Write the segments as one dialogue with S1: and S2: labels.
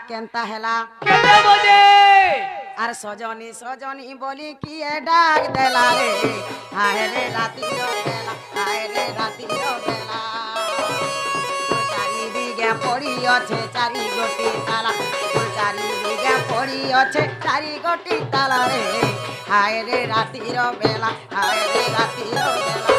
S1: केनता हेला
S2: केते बजे
S1: आर सजनी सजनी बोली किए डाक देला रे हाय रे राती रो बेला हाय रे राती रो बेला चारि दिगे पड़ी अच्छे चारि गोटी ताला चारि दिगे पड़ी अच्छे चारि गोटी ताला रे हाय रे राती रो बेला हाय रे राती रो बेला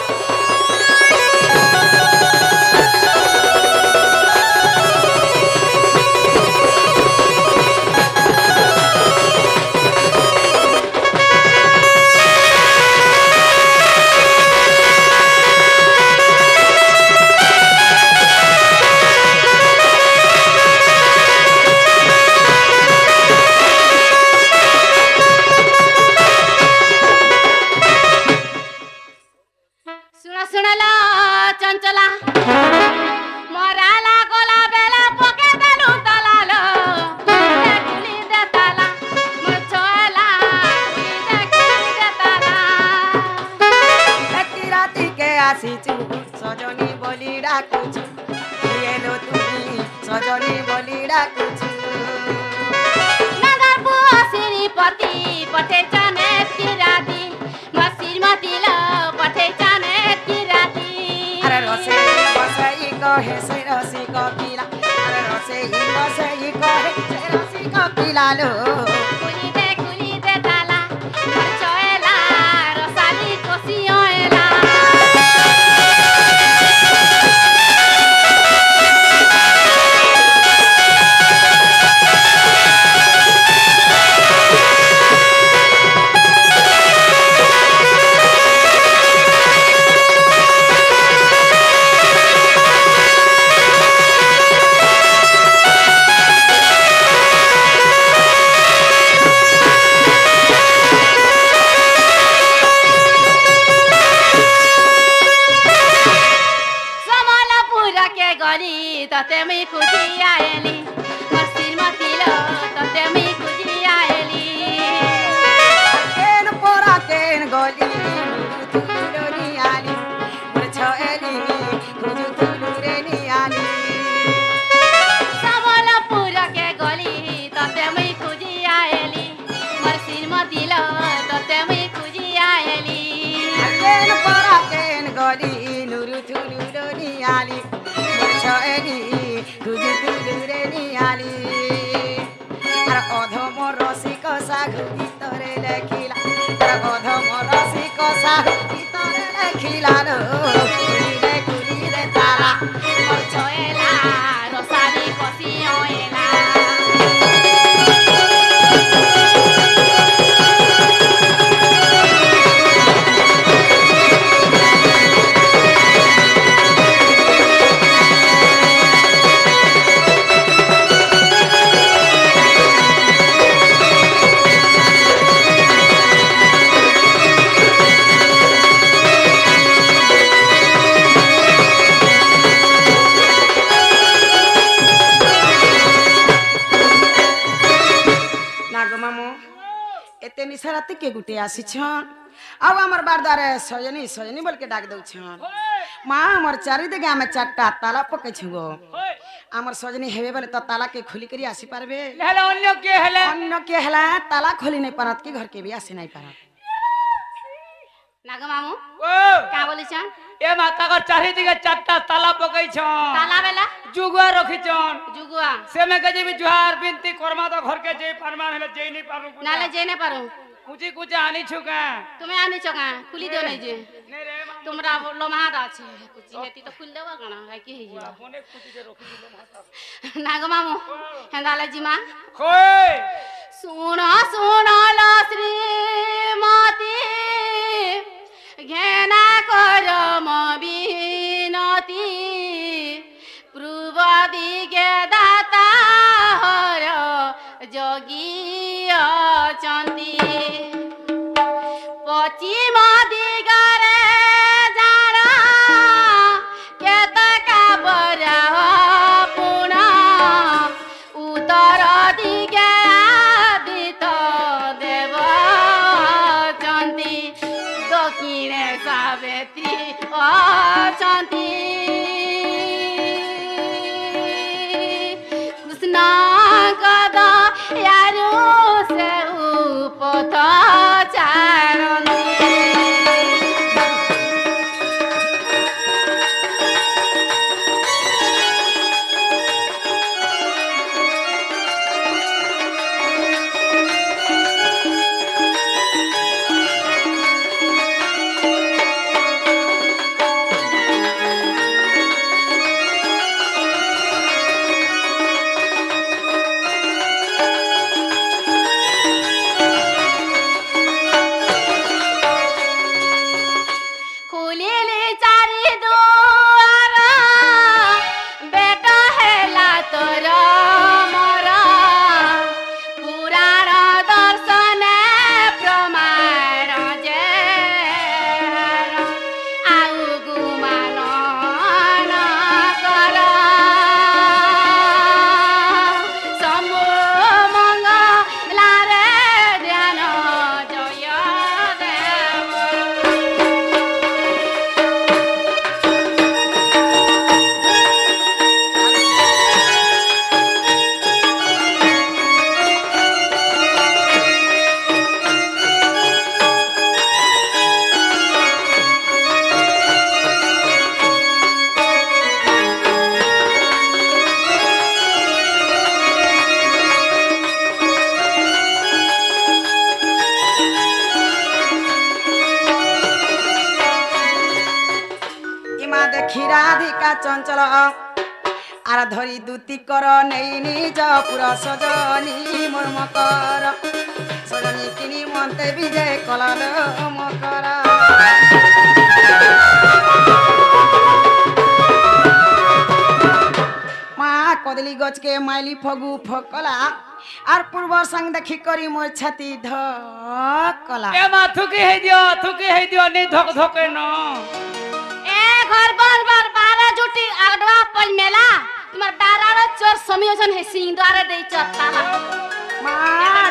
S1: सजनी बोली डाकुछु येलो तुमी सजनी बोली डाकुछु
S3: नगर बुआ श्रीपति पठे जाने की राती श्रीमती लो पठे जाने की राती
S1: अरे रसे बसई कहे से रसी कपिला अरे रसे बसई कहे से रसी कपिला लो
S3: कुली दे ताला चोएला रसाली कोसियोएला तते मी खुजी आएली मोर श्रीमती लो तते मी खुजी आएली
S1: केन पोरा केन गोली तुलू नी आली मोर छोएली खुजू तुलू रे नी आली
S3: समलपुर के गली तते मी खुजी आएली मोर श्रीमती लो तते मी खुजी आएली
S1: केन पोरा केन गोली नुरु तुलू नी आली छोएली खुजू तुलू रे नी आली आर अधम रसिक साधु गीतरे लेखिला आर अधम रसिक साधु गीतरे लेखिला लो कुली रे ताला
S3: मोर छोएला रसाली कोसियोएला
S1: एते निसराती के गुटे आसी छन अब हमर बारदारे सजनी सजनी बोल के डाक दउ छन मां हमर चारि दिगे में चारटा ताला पके छगो हमर सजनी हेबे बोले त ताला के खोली करी आसी पारबे
S2: हेला अन्य के
S1: हेला ताला खोली नहीं पारत के घर के भी आसी नहीं पारत
S3: नाग मामू
S2: ओ
S3: का बोली छन
S2: ए माता का चारि दिगे चारटा ताला पकै छन
S3: ताला बेला
S2: जुगुआ रखी छन
S3: जुगुआ
S2: से में गजे भी जुहार बिनती करमा तो घर के जे फरमान हेले जे नहीं पारू
S3: नाले जे ने पारू
S2: कुछ आनी छुका
S3: तुम्हें आनी चका खुली दो नहीं जे
S2: नहीं रे
S3: तुमरा लोमाद আছে कुछ हेती तो खुल देवा कना है की है
S2: फोने कुछ जे रखी लो माता
S3: नाग मामू हेंदाला जी मां
S2: खोय
S3: सुना सुना ला श्रीमती घेना कर मबिनती पूर्व दिगे दाता हर जोगी अचंती पश्चिम दिगरे जारा केतका बरा पुना उत्तर दिगे आदित देव चंदी दक्षिणे सावित्री अचंती कृष्ण बुलिली चारी दुआर बेटा हेला तोर मोर पुराण दर्शन प्रमाण जे आउ गुमान न कर समो मंगलारे ध्यान जय देव
S1: ইমা দেখি রাধিকা চঞ্চল আর ধরি দুতি কর নেই নিজ পুর সজনী মোর মকর সজনী কিনি মন্তে বিজে কলল মকর মা কদলি গছকে মাইলি ফগু ফকলা আর পূর্ব সঙ্গ দেখি করি মোর ছাতি ধকলা
S2: এ মা থুকি হেই দিও নি ধক ধকে ন
S3: ए घर बार बार बारा जुटी आगडवा पल मेला तुम्हार बारारो चोर समियोजन है सिंगारे देई चत्ताला
S1: মা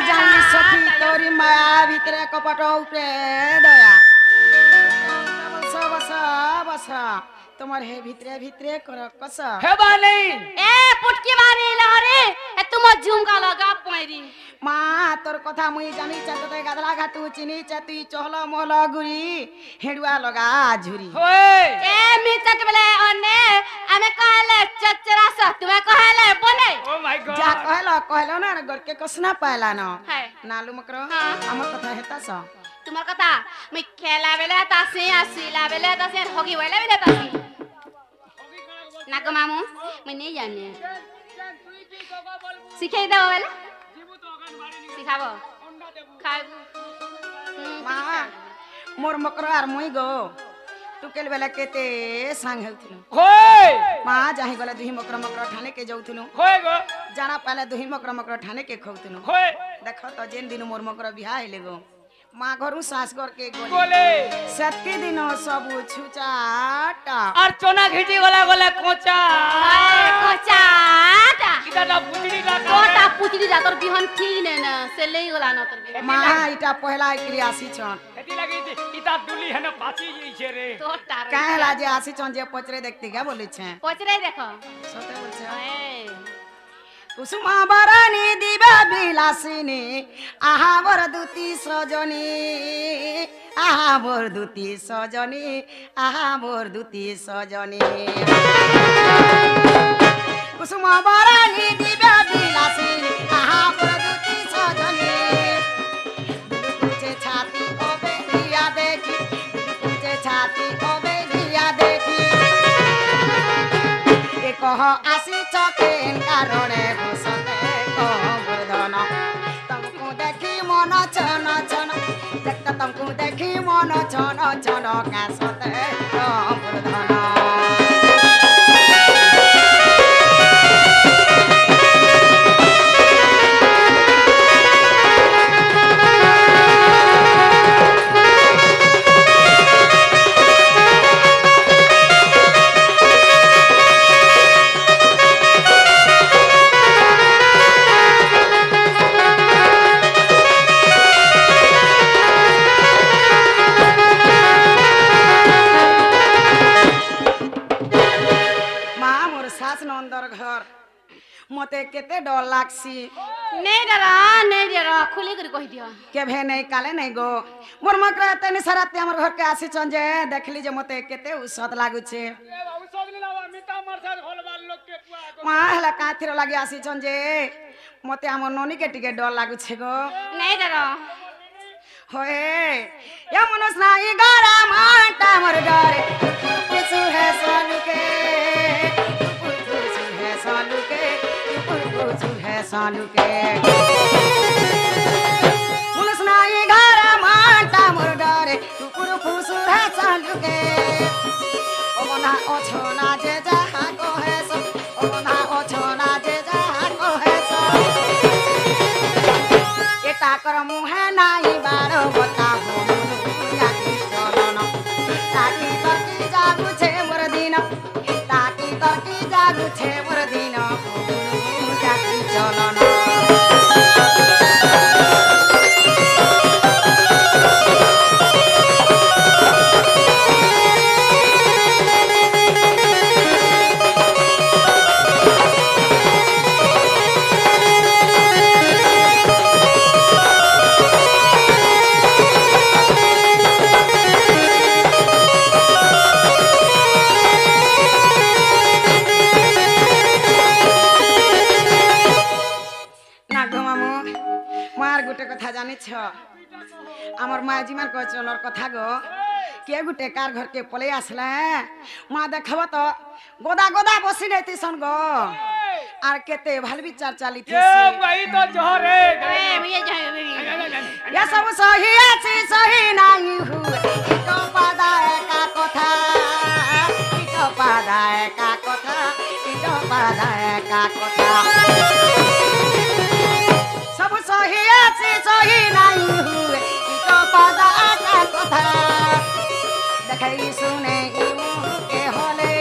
S1: জানি সখী তোরি মায়া ভিতরে কপট উপরে দয়া বস বস বস তোমার হে ভিতরে ভিতরে কর কস
S2: হেবা নেই
S3: ए पुटकी मारी लहरे ए तुम झुमका लगा पैरी
S1: মা তোর কথা মুই জানি চাতে গাদলা ঘাটু চিনি চাতুই চহল মহল গুরি হেডুয়া লগা ঝুরি
S2: ওই
S3: ए मिचक बेले अने आमे कहले चचरास तुम्हें कहले बने
S2: ও মাই গড
S1: যা কহলো না গরকে কসনা পাইলা না
S3: है
S1: নালু মকর
S3: হ্যাঁ।
S1: আমার কথা হেতাস
S3: तुम्हार कथा मैं खेला बेले तासे आसीला बेले तासे होगी बेले बेले तासे नाको मामू मैं नहीं जाने सिखाई दो बेले सिखाबो खाइबो
S1: মা মোর মকর আর মুই গো টুকেল বেলা কেতে সাং হেউথিলু
S2: ওই
S1: মা যাহি গলে দুহি মকর মকর ঠানে কে যাউথিলু
S2: ওই গো
S1: জানা পালে দুহি মকর মকর ঠানে কে খাউথিলু
S2: ওই
S1: দেখ তো যেন দিন মোর মকর বিহা হেলে গো মা ঘরু সাস ঘর কে গলি
S2: বলে
S1: সেতকি দিন সবু ছুচাটা
S2: আর চোনা ঘিটি গলা গলা কোচা
S3: कोचाटा
S2: কিটা বুঝড়ি লাগা
S3: कोटा पुचड़ी जा तोर बिहन ठीक ने ना से लेई गला न तोर बिहन
S1: মা ইটা পহলা ক্রিয়া আসিছন
S2: এটি লাগি ইতা দুলি হেন পাচি যাইছে রে
S3: तो तार
S1: কাহেলা যে আসিছন যে পচরে দেখতে কে বলিছে
S3: पोचरे देखो
S1: সতে বলছে
S3: ए
S1: কুসুমা বরণী দিবা বিলাসিনী আহা বর দুতি সজনী আহা বর দুতি সজনী আহা বর দুতি সজনী কুসুমা বরণী দিবা বিলাসিনী আহা বর দুতি সজনী দুদু কুচে ছাতি ওবে দিয়া দেখি দুদু কুচে ছাতি ওবে দিয়া দেখি এ কহ আসি চকেন কারণে ঘোষতে গোবর্ধন তমকু দেখি মন ছন ছন দেখতে তমকু দেখি মন ছন ছন কাশতে গোবর্ধন घर मते केते डर लागसी
S3: नहीं डरा खुली कर कहि दियो
S1: केभे नहीं काले नहीं गो मोर मकरा तने सराते हमर घर के आसी चंजे देखली जे मते केते औषध लागु छे
S2: औषध लेलावा मिटा मरसाद होलबाल लोग के पुआ
S1: मा हला काथिर लागि आसी चंजे मते हमर नोनी के टिके डर लागु छे गो
S3: नहीं डरा
S1: होए या मनस नाई गरा माटा मर डरे कुछु है सोनू के कुछु है सोनू के कुछु है सोनू के मनस नाई गरा माटा मर डरे कुछु है सोनू के जागुछे मोर दिन ताकी तर्की जागुछे मोर दिन जाति चलन কথা জানিছ আমার মাঝি মান কচনর কথা গো কে গুটে কার ঘর কে পলে আসলে মা দেখাব তো গোদা গোদা বসি নেতিছন গো আর কেতে ভাল বিচার চালিতে
S2: এ ভাই তো জহরে
S1: এ সব সহি আছে সহি নাই হুয়ে ইটো পাদা একা কথা ইটো পাদা একা কথা ইটো পাদা একা কথা सब सही আছে सही नहीं हुए इतो पादा का कथा देखाई सुने ई मुह के होले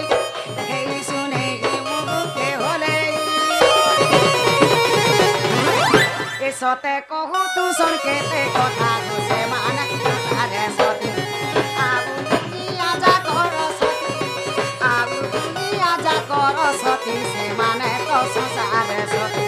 S1: देखाई सुने ई मुह के होले ए सते कहू तू सुन के ते कथा से मान सारे सती आउ दुनिया जा कर सती आउ दुनिया जा कर सती से माने तो संसार सती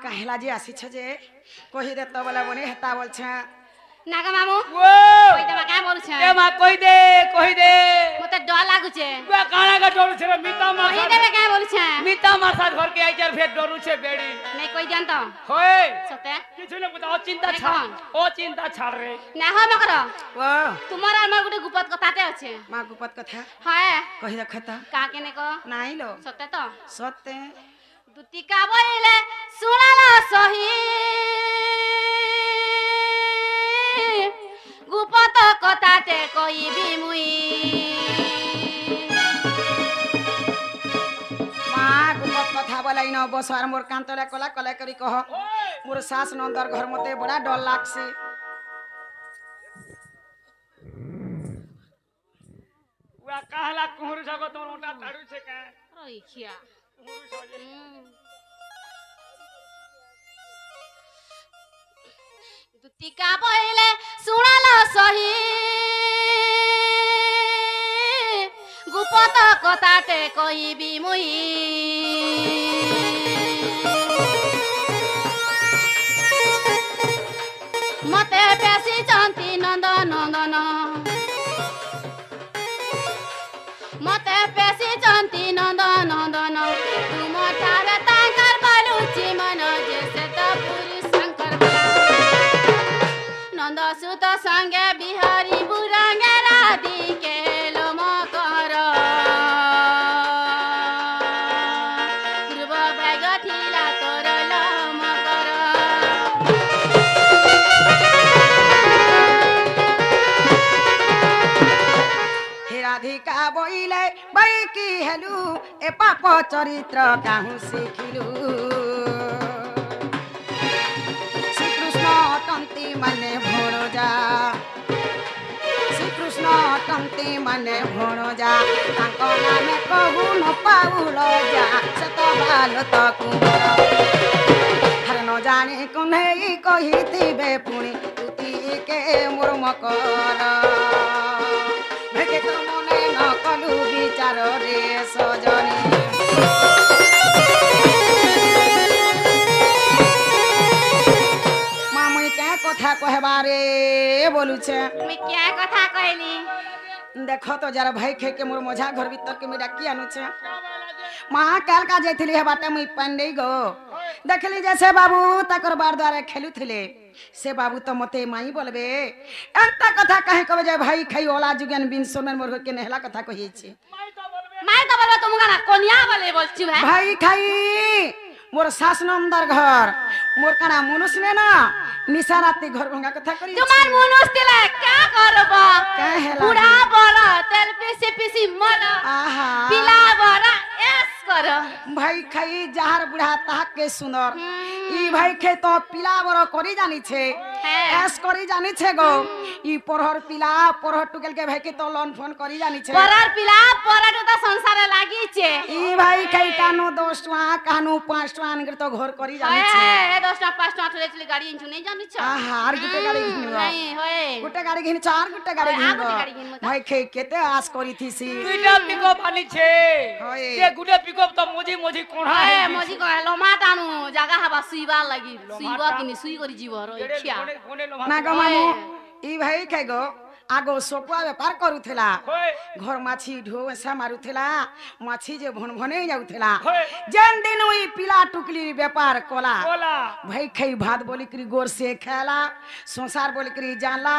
S1: कहला जे आसी छ जे कहि दे तो बोला बने हेता बोल छ
S3: नागा मामू
S2: वो
S3: कहि देबा का बोल छ
S2: ए मा कहि दे
S3: मते डर लागु छे
S2: बा काना का डरू छे मिता मार
S3: कहि देबा का बोल छ
S2: मिता मार साथ घर के आइचार फेर डरू छे बेड़ी
S3: नहीं कहि जान तो
S2: होय
S3: सते
S2: किछु न बताओ चिंता छाड़ ओ चिंता छाड़ रे
S3: ना हो मकर
S1: ओ
S3: तुम्हारा हमर गुटे गुपत कथाते আছে
S1: मा गुपत कथा
S3: हाय
S1: कहि देखता
S3: का केने को
S1: नाही लो
S3: सते तो
S1: सत्य
S3: दुतिका बोइले सुनाला सही गुपत कथाते कइबी मुई
S1: मा गुपत कथा बोलाई न बसार मोर कांतले कला कला करी कह मोर सास नंदर घर मते बड़ा डर लागसे
S2: वा कहला कुहर जगत तोर ओटा ताड़ू छे का
S3: रइखिया दुतिका बोइले सुनाला सही गुपत कथाते कइबी मुई मते पेसी चंती नंद नंदन मते पेसी चंती नंद नंदन तुम ठार तांकर बालुची मन जैसे त पुरुष शंकर नंद सुत संगे बिहारी बुरंगे राधी के लोम कर ध्रुव बैग ठिला तोर लोम कर
S1: हे राधिका बोइले बई की हेलु ए पाप चरित्र काहू सिखिलु श्री कृष्ण टंती माने भोणो जा श्री कृष्ण टंती माने भोणो जा तांको नामे कहू न पाउल जा सत बाल त कुंवर हर न जाने कुन्हई कहिथिबे पुणी तुति के मोर मकर भेके तो मने न कलु विचार रे सजनी मामुई क्या कथा कहबा रे बोलू छे
S3: मैं क्या कथा कहली
S1: देखो तो जरा भाई खे के मोर मझा घर भीतर के मेरा की आनु छे मां काल का जाइथिली हे बाटे मुई पंडे गो देखली जे से बाबू तकर बार द्वारे खेलुथिले से बाबू तो मते माई बोलबे एंता कथा कहे कबे जे भाई खई ओला जुगन बिन सोनन मोर के नेहला कथा कहि छी
S3: मैं तो बोलबो तुम गाना कोनिया वाले बोलछु है
S1: भाई खाई मोर सास नंदर घर मोर काना मनुष्य ने ना निशाराती घर भंगा कथा करी
S3: तुम्हार मनुष्य दिले क्या करबो
S1: कहेला
S3: बुढ़ा बड़ा तेल पीसी पीसी मर
S1: आहा
S3: पिला बड़ा ऐस कर
S1: भाई खाई जहार बुढ़ा ताक के सुंदर ई भाई खे तो पिला बरो करी जानी छे ऐस करी जानी छे गो ई परहर पिला परहर टुकेल के भाई के तो लोन फोन करी जानी छे
S3: परर पिला परर तो संसार लागी छे
S1: ई भाई खाई कानो 10 टका कानो 5 टका नगर तो घर करी जानी छे
S3: ए 10 टा 5 टा चले गाड़ी इंजु नहीं जानी छ
S1: आहा आर गुटे गाड़ी घिनबो
S3: नहीं होए
S1: गुटे गाड़ी घिन चार गुटे गाड़ी
S3: आ गुटे
S1: घिनबो
S3: गाड़ी घिनबो
S1: भाई खे केते आस करी थी सी
S2: দুইটা পিকআপ আনিছে
S1: হয়।
S2: যে গুডে পিকআপ তো মজি মজি কোণা
S3: ए मजी को लोमा तानु जागा हवा सुईबा लागि सुईबा किनि सुई करी जीव रो इच्छा
S1: ना गो मामू ई भाई खे गो आगो सोपुआ व्यापार करूथला
S2: होय
S1: घर माछी ढोसा मारुथला माछी जे भन भने जाउथला
S2: होय
S1: जेन दिन उई पिला टुकली व्यापार कोला
S2: बोला
S1: भाई खई भात बोली करी गोर से खेला संसार बोली करी जानला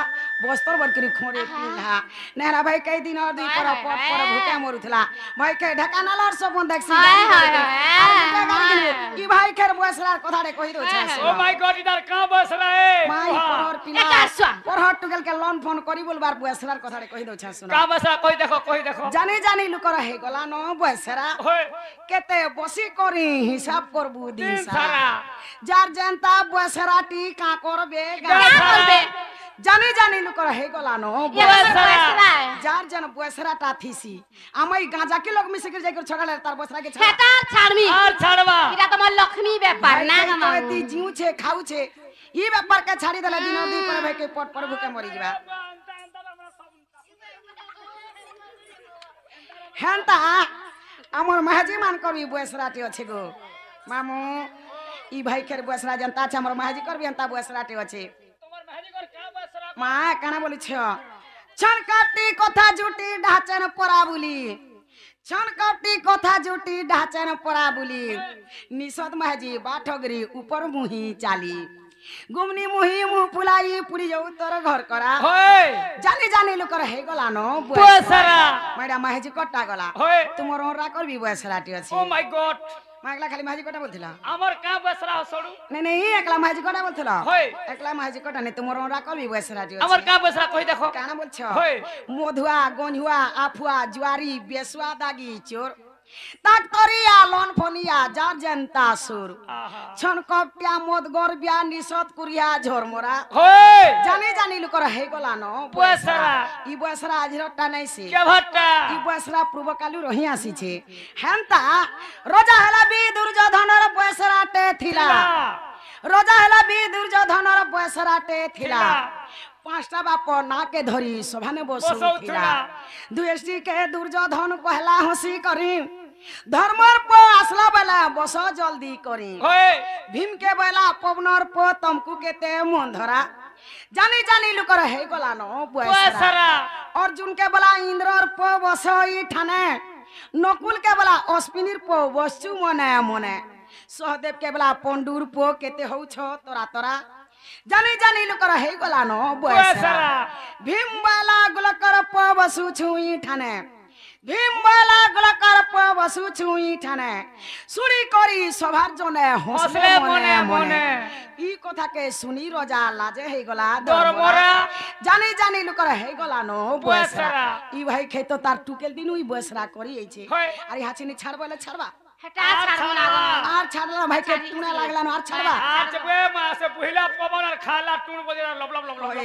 S1: बस्तर बोली करी खोरे पिला नेहरा भाई कई दिन और दुई पर पट पर भूखे मरुथला भाई के ढकाना लर सब देखसी
S3: हाय हाय
S1: ई भाई खेर बसलार कथारे कहि दो छ
S2: ओ माय गॉड इधर कहां बस रहे
S1: माई पर पिला
S3: एकासवा
S1: पर हट टुकल के लोन फोन करी बोलबार बसलार कथारे कहि दो छ सुना
S2: कहां बस कोई देखो
S1: जानी जानी लुक रहे गला न बसरा
S2: होय
S1: केते बसी करी हिसाब करबू दिन
S2: दिन
S1: सारा
S2: सारा
S1: जार जनता बसराटी का करबे
S2: क्या
S3: करबे?
S1: जानी जानी लुक रहे गला न
S3: ये बसरा
S1: जार जन बसराटा थीसी आमई गांजा के लोग मिसे जाई कर छड़ाले तार बसरा के छड़ा
S3: हेता छाड़मी
S2: আর ছাড়বা
S3: इटा तो म लक्ष्मी व्यापार ना गमा
S1: ती जीव छे खाऊ छे ई व्यापार के छाड़ी देले दिन दी पर भाई के पट पर भूखे मरी जबा हेंता हमर महाजी मान करबी बसराटी अछि गो मामू ई भाई खेर बसरा जनता छ हमर महाजी करबी हंता बसराटी अछि
S2: তোমার মেহেদি কর কहां बस रहा
S1: মা কানা বলি ছ ছন কাটি কথা জুটি ঢাচন পরা বুলি ছন কাটি কথা জুটি ঢাচন পরা বুলি নিষদ মাহাজি বাঠগরি উপর মুহি চালি গুমনি মুহি মু ফুলাই পুরি যাও তোর ঘর করা
S2: होय
S1: জানি জানি লোক হে গলা ন
S2: বসরা
S1: মাইডা মাহাজি কটা গলা
S2: होय
S1: তোমার ওরা করবি বসরাটি আছে
S2: ও মাই গড
S1: মাগলা খালি মাহাজি কটা বলছিলা
S2: আমার কহাं बस रहा সড়ু
S1: নাই নাই একলা মাহাজি কটা বলছিলা
S2: হয়।
S1: একলা মাহাজি কটা নেই তোমার ওরা করবি বসরাটি আছে
S2: আমার কহাं बस रहा कोई देखो
S1: কানা বলছ
S2: হয়।
S1: মধুয়া গঞ্জুয়া আফুয়া জুয়ারি বেসুয়া দাগি চোর তাকতরিয়া লন ফনিয়া যার জনতা সুর
S2: আহা
S1: ছন কপটিয়া মদ গরবিয়া নিষদ কুরিয়া ঝরমরা
S2: होय
S1: জানি জানি লোকর হে গলা ন
S2: বসরা
S1: ই বসরা আজরটা নাই সে
S2: কে ভট্টা
S1: ই বসরা পূর্ব কালু রহি আসিছে হেনতা রোজা হেলা বি দুর্যোধনর বসরাটে থিলা রোজা হেলা বি দুর্যোধনর বসরাটে থিলা পাঁচটা বাপ নাকে ধরি সভানে বসুথিলা দুয়েষ্টি কে দুর্যোধন পহলা হসি করি ধর্মর প আসলা বেলা বস জলদি করি
S2: होय
S1: ভীম কে বেলা পবনর প তমকু কেতে মন ধরা জানি জানি লোকর হে গলা ন বসরা
S2: বসরা
S1: অর্জুন কে বলা ইন্দ্রর প বসই ঠানে নকুল কে বলা অশ্বিনীর প বসু মনে মনে সহদেব কে বলা পন্ডুর প কেতে হউছ তোরা তোরা জানি জানি লোকর হে গলা ন বসরা ভীম বালা গুলকর প বসু ছুই ঠানে ভীম বালা গুলকর প বসু ছুই ঠানে শুনি করি সভার জনে হসলে মনে মনে ই কথাকে শুনি রজা লাজে হে গলা
S2: দরমরা
S1: জানি জানি লোকর হে গলা ন বসরা
S2: বসরা।
S1: ই ভাই খেত তার টুকেল দিন ওই বসরা করি এইছে
S2: হয়।
S1: আর হাচিনি ছাড়বলে ছাড়বা
S3: हेटा छाड़मो ना गमा
S1: আর ছাড়লা ভাই কে টুনা লাগলা না আর ছাড়বা
S2: আজ বে মাসে পহিলা পবন আর খালা টুন বজরা লব লব লব লব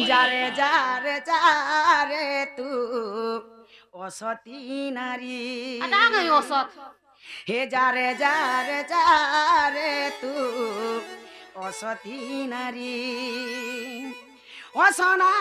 S1: যারে যারে যারে তু অসতি নারী
S3: अटा गई औसत
S1: হে যারে যারে যারে তু অসতি নারী অসনা